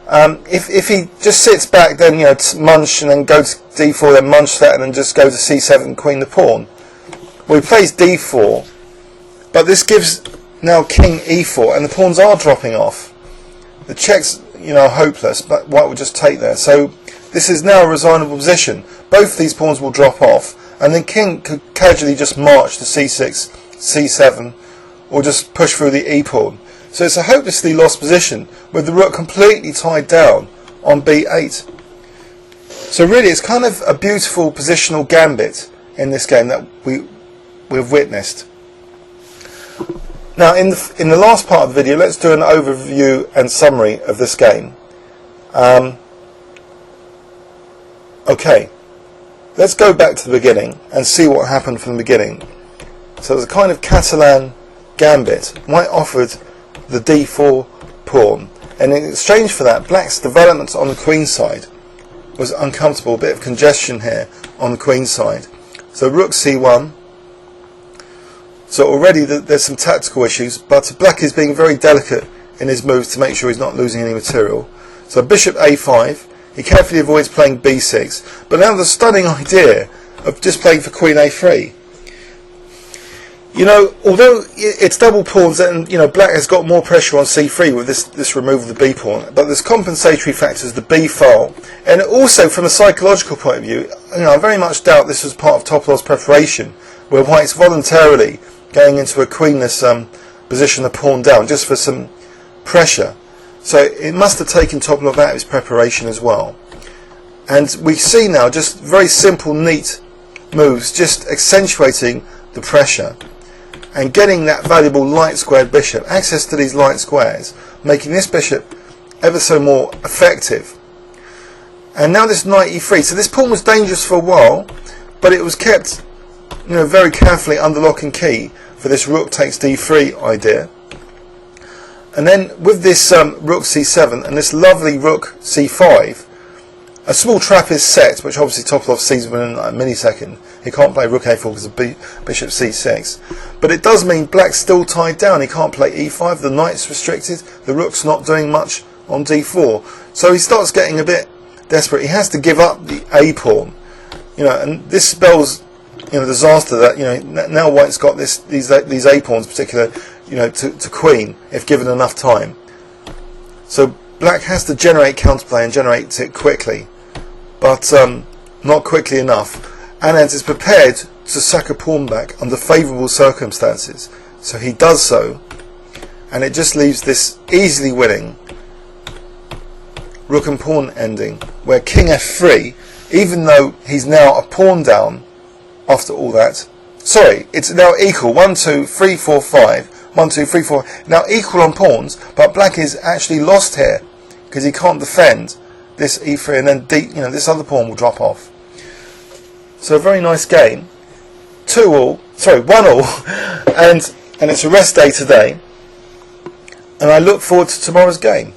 If he just sits back, then munch and then go to d4, then munch that, and then just go to c7, queen the pawn. Well, he plays d4, but this gives now king e4, and the pawns are dropping off. The check's hopeless, but white will just take there. So this is now a resignable position. Both these pawns will drop off, and then king could casually just march to c6, c7, or just push through the e pawn. So it's a hopelessly lost position with the rook completely tied down on b8. So really it's kind of a beautiful positional gambit in this game that we've witnessed. Now in the last part of the video, let's do an overview and summary of this game. Okay, let's go back to the beginning and see what happened from the beginning. So it was a kind of Catalan gambit. White offered the d4 pawn, and in exchange for that, black's development on the queen side was uncomfortable. A bit of congestion here on the queen side. So rook c1. So already there's some tactical issues, but black is being very delicate in his moves to make sure he's not losing any material. So bishop a5. He carefully avoids playing b6, but now the stunning idea of just playing for queen a3. Although it's double pawns, and black has got more pressure on c3 with this removal of the b pawn, but there's compensatory factors, the b file, and also from a psychological point of view, I very much doubt this was part of Topalov's preparation, where white's voluntarily going into a queenless position, a pawn down, just for some pressure. So it must have taken Topalov out of his preparation as well. And we see now just very simple, neat moves, just accentuating the pressure and getting that valuable light squared bishop, access to these light squares, making this bishop ever so more effective. And now this knight e3. So this pawn was dangerous for a while, but it was kept very carefully under lock and key for this rook takes d3 idea. And then with this rook c7 and this lovely rook c5, a small trap is set, which obviously Topalov sees within a millisecond. He can't play rook a4 because of bishop c6. But it does mean black's still tied down. He can't play e5, the knight's restricted, the rook's not doing much on d4. So he starts getting a bit desperate. He has to give up the a pawn. And this spells disaster that now white's got these a pawns, particular to queen if given enough time. So black has to generate counterplay and generate it quickly, but not quickly enough. Anand is prepared to sack a pawn back under favourable circumstances, so he does so, and it just leaves this easily winning rook and pawn ending, where king f3, even though he's now a pawn down after all that, sorry, it's now equal, 1, 2, 3, 4, 5, 1, 2, 3, 4, now equal on pawns, but black is actually lost here, because he can't defend this e3, and then this other pawn will drop off. So a very nice game. 1-all, and it's a rest day today, and I look forward to tomorrow's game.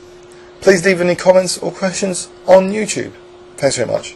Please leave any comments or questions on YouTube. Thanks very much.